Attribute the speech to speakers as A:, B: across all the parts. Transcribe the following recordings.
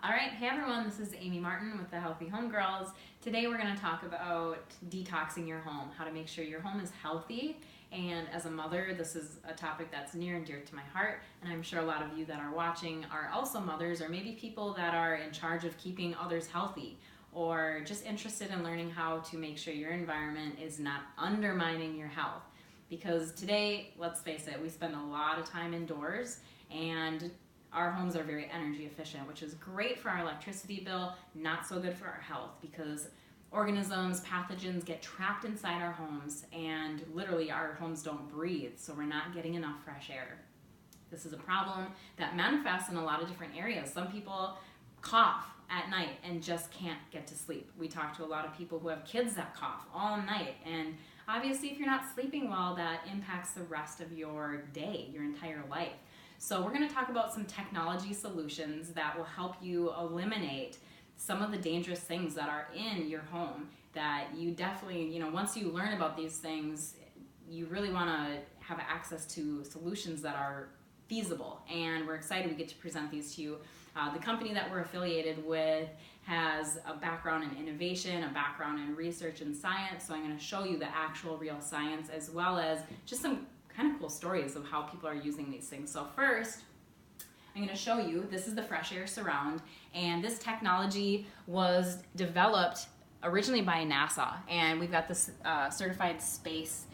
A: All right, hey everyone, this is Amy Martin with the Healthy Home Girls. Today we're going to talk about detoxing your home, how to make sure your home is healthy. And as a mother, this is a topic that's near and dear to my heart, and I'm sure a lot of you that are watching are also mothers, or maybe people that are in charge of keeping others healthy, or just interested in learning how to make sure your environment is not undermining your health. Because today, let's face it, we spend a lot of time indoors, and our homes are very energy efficient, which is great for our electricity bill, not so good for our health, because organisms, pathogens get trapped inside our homes, and literally our homes don't breathe, so we're not getting enough fresh air. This is a problem that manifests in a lot of different areas. Some people cough at night and just can't get to sleep. We talk to a lot of people who have kids that cough all night, and obviously if you're not sleeping well, that impacts the rest of your day, your entire life. So we're going to talk about some technology solutions that will help you eliminate some of the dangerous things that are in your home that you definitely, once you learn about these things, you really want to have access to solutions that are feasible. And we're excited we get to present these to you. The company that we're affiliated with has a background in innovation, a background in research and science. So I'm going to show you the actual real science, as well as just some kind of cool stories of how people are using these things. So first, I'm going to show you, this is the FreshAir Surround, and this technology was developed originally by NASA, and we've got this certified space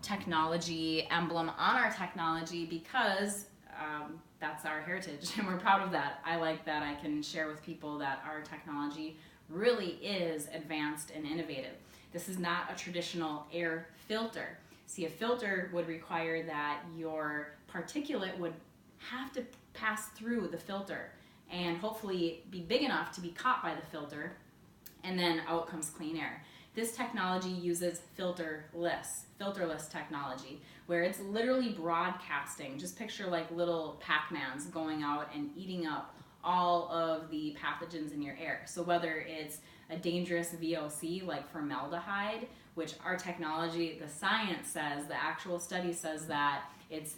A: technology emblem on our technology because that's our heritage, and we're proud of that. I like that I can share with people that our technology really is advanced and innovative. This is not a traditional air filter. See, a filter would require that your particulate would have to pass through the filter and hopefully be big enough to be caught by the filter, and then out comes clean air. This technology uses filterless technology, where it's literally broadcasting. Just picture like little Pac-Mans going out and eating up all of the pathogens in your air. So whether it's a dangerous VOC like formaldehyde, which our technology, the science says, the actual study says that it's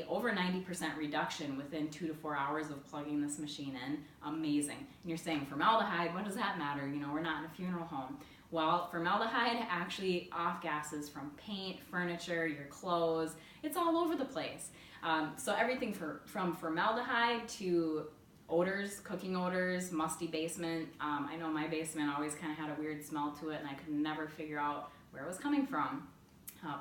A: over 90% reduction within 2 to 4 hours of plugging this machine in. Amazing. And you're saying formaldehyde, what does that matter? We're not in a funeral home. Well, formaldehyde actually off gases from paint, furniture, your clothes. It's all over the place. So everything from formaldehyde to odors, cooking odors, musty basement. I know my basement always kind of had a weird smell to it, and I could never figure out where it was coming from.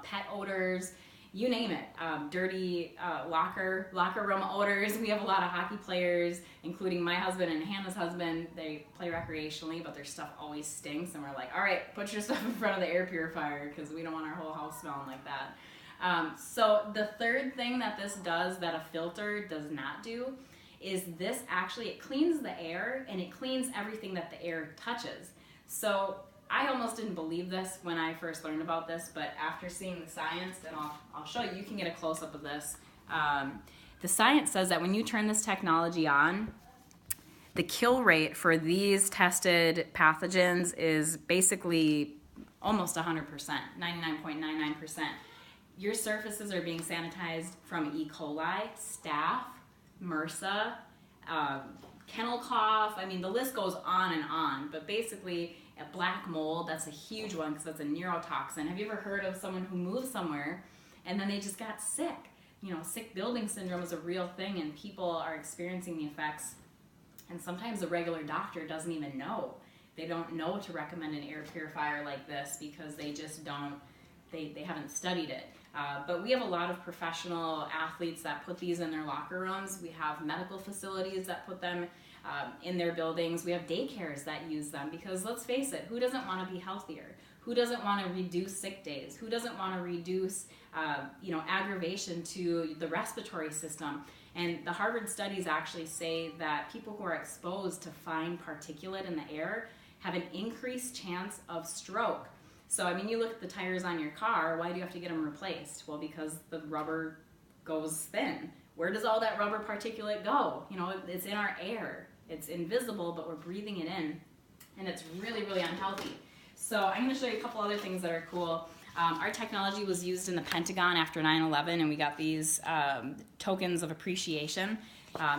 A: Pet odors, you name it. Dirty locker room odors. We have a lot of hockey players, including my husband and Hannah's husband. They play recreationally, but their stuff always stinks, and we're like, all right, put your stuff in front of the air purifier because we don't want our whole house smelling like that. So the third thing that this does that a filter does not do is this actually, it cleans the air, and it cleans everything that the air touches. So I almost didn't believe this when I first learned about this, but after seeing the science, and I'll show you, you can get a close-up of this. The science says that when you turn this technology on, the kill rate for these tested pathogens is basically almost 100%, 99.99%. Your surfaces are being sanitized from E. coli, staph, MRSA, kennel cough. I mean, the list goes on and on, but basically a black mold, that's a huge one because that's a neurotoxin. Have you ever heard of someone who moved somewhere and then they just got sick? Sick building syndrome is a real thing, and people are experiencing the effects, and sometimes a regular doctor doesn't even know. They don't know to recommend an air purifier like this because they just don't, they haven't studied it. But we have a lot of professional athletes that put these in their locker rooms. We have medical facilities that put them in their buildings. We have daycares that use them because, let's face it, who doesn't want to be healthier? Who doesn't want to reduce sick days? Who doesn't want to reduce aggravation to the respiratory system? And the Harvard studies actually say that people who are exposed to fine particulate in the air have an increased chance of stroke. So, I mean, you look at the tires on your car, why do you have to get them replaced? Well, because the rubber goes thin. Where does all that rubber particulate go? It's in our air. It's invisible, but we're breathing it in, and it's really, really unhealthy. So I'm going to show you a couple other things that are cool. Our technology was used in the Pentagon after 9/11, and we got these tokens of appreciation.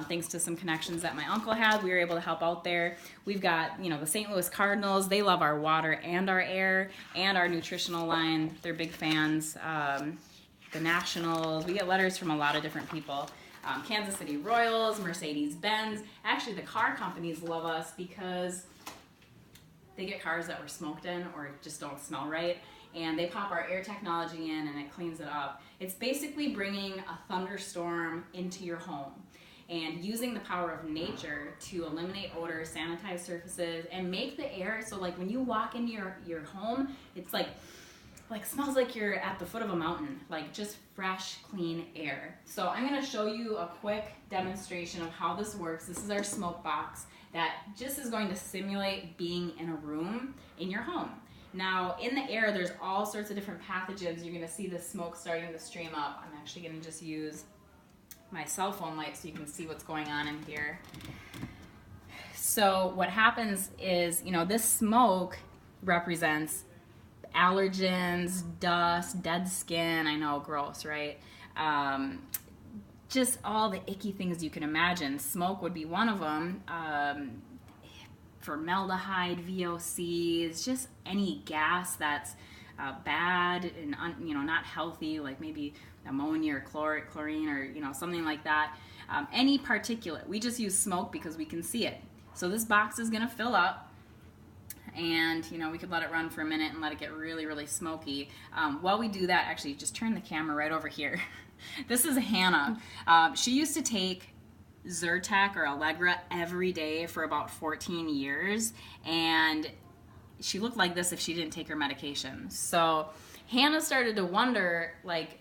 A: Thanks to some connections that my uncle had, we were able to help out there. We've got, the St. Louis Cardinals. They love our water and our air and our nutritional line. They're big fans. The Nationals. We get letters from a lot of different people. Kansas City Royals, Mercedes-Benz. Actually, the car companies love us because they get cars that were smoked in or just don't smell right, and they pop our air technology in and it cleans it up. It's basically bringing a thunderstorm into your home and using the power of nature to eliminate odor, sanitize surfaces, and make the air so like when you walk into your home, it's like smells like you're at the foot of a mountain, like just fresh, clean air. So I'm gonna show you a quick demonstration of how this works. This is our smoke box that just is going to simulate being in a room in your home. Now in the air, there's all sorts of different pathogens. You're gonna see the smoke starting to stream up. I'm actually gonna just use my cell phone light so you can see what's going on in here. So what happens is, this smoke represents allergens, dust, dead skin. I know, gross, right? Just all the icky things you can imagine. Smoke would be one of them. Formaldehyde, VOCs, just any gas that's bad and not healthy, like maybe ammonia or chlorine or something like that. Any particulate. We just use smoke because we can see it. So this box is going to fill up. And we could let it run for a minute and let it get really, really smoky. While we do that, actually just turn the camera right over here. This is Hannah. She used to take Zyrtec or Allegra every day for about 14 years, and she looked like this if she didn't take her medication. So Hannah started to wonder, like,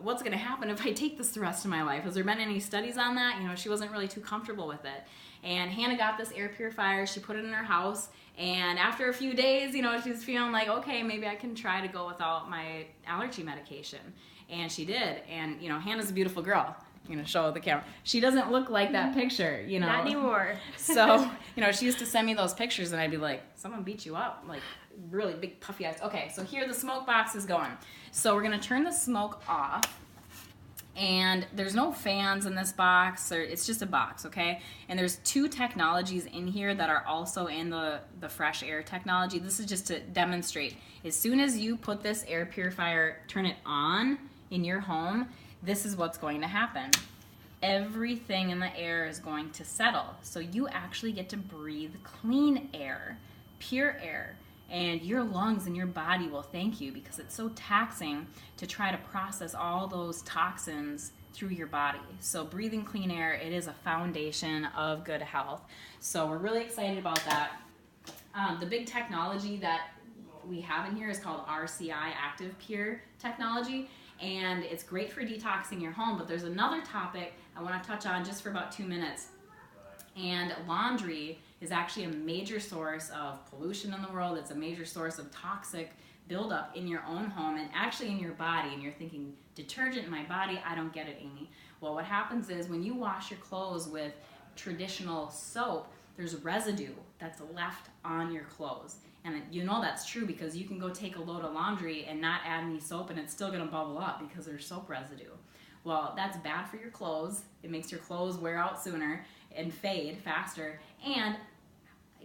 A: what's going to happen if I take this the rest of my life? Has there been any studies on that? She wasn't really too comfortable with it. And Hannah got this air purifier. She put it in her house. And after a few days, she was feeling like, okay, maybe I can try to go without my allergy medication. And she did. And, Hannah's a beautiful girl. I'm going to show the camera. She doesn't look like that picture, Not
B: anymore.
A: So, she used to send me those pictures and I'd be like, someone beat you up. Like, really big puffy eyes. Okay, so here the smoke box is going. So we're going to turn the smoke off. And there's no fans in this box, it's just a box, okay? And there's two technologies in here that are also in the FreshAir technology. This is just to demonstrate. As soon as you put this air purifier, turn it on in your home, this is what's going to happen. Everything in the air is going to settle. So you actually get to breathe clean air, pure air. And your lungs and your body will thank you because it's so taxing to try to process all those toxins through your body. So breathing clean air, it is a foundation of good health. So we're really excited about that. The big technology that we have in here is called RCI, Active Pure technology. And it's great for detoxing your home. But there's another topic I want to touch on just for about 2 minutes. And laundry is actually a major source of pollution in the world. It's a major source of toxic buildup in your own home and actually in your body. And you're thinking, detergent in my body? I don't get it, Amy. Well, what happens is when you wash your clothes with traditional soap, there's residue that's left on your clothes. And that's true because you can go take a load of laundry and not add any soap and it's still going to bubble up because there's soap residue. Well, that's bad for your clothes. It makes your clothes wear out sooner and fade faster. And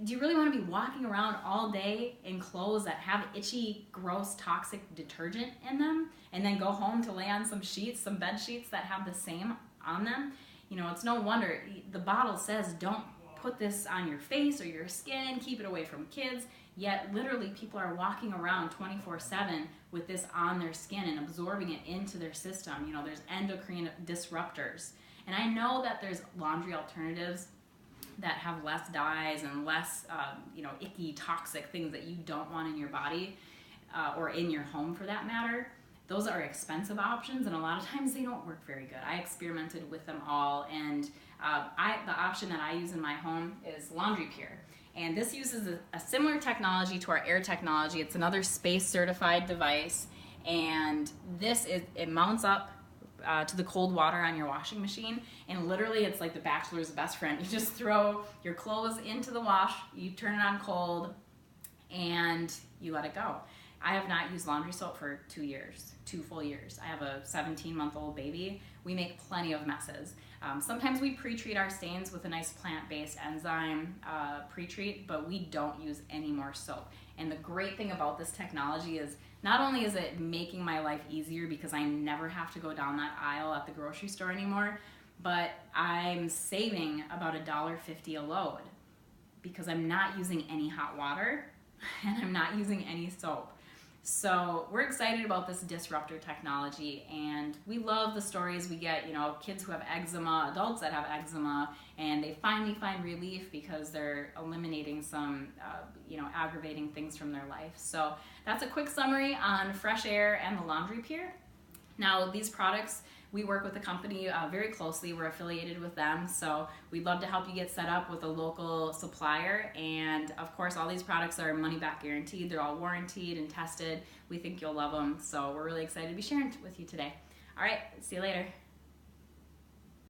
A: do you really want to be walking around all day in clothes that have itchy, gross, toxic detergent in them and then go home to lay on some sheets, some bed sheets that have the same on them? It's no wonder. The bottle says don't put this on your face or your skin, keep it away from kids, yet literally people are walking around 24/7 with this on their skin and absorbing it into their system. There's endocrine disruptors. And I know that there's laundry alternatives that have less dyes and less, icky, toxic things that you don't want in your body or in your home for that matter. Those are expensive options, and a lot of times they don't work very good. I experimented with them all, and the option that I use in my home is Laundry Pure. And this uses a similar technology to our air technology. It's another space-certified device, and it mounts up to the cold water on your washing machine, and literally it's like the bachelor's best friend. You just throw your clothes into the wash, you turn it on cold, and you let it go. I have not used laundry soap for 2 full years. I have a 17-month-old baby. We make plenty of messes. Sometimes we pre-treat our stains with a nice plant-based enzyme pre-treat, but we don't use any more soap. And the great thing about this technology is not only is it making my life easier because I never have to go down that aisle at the grocery store anymore, but I'm saving about $1.50 a load because I'm not using any hot water and I'm not using any soap. So we're excited about this disruptor technology, and we love the stories we get, kids who have eczema, adults that have eczema, and they finally find relief because they're eliminating some, aggravating things from their life. So that's a quick summary on FreshAir and the Laundry Pure. Now, these products, we work with the company very closely. We're affiliated with them, so we'd love to help you get set up with a local supplier. And of course, all these products are money back guaranteed. They're all warranted and tested. We think you'll love them, so we're really excited to be sharing with you today. All right, see you later.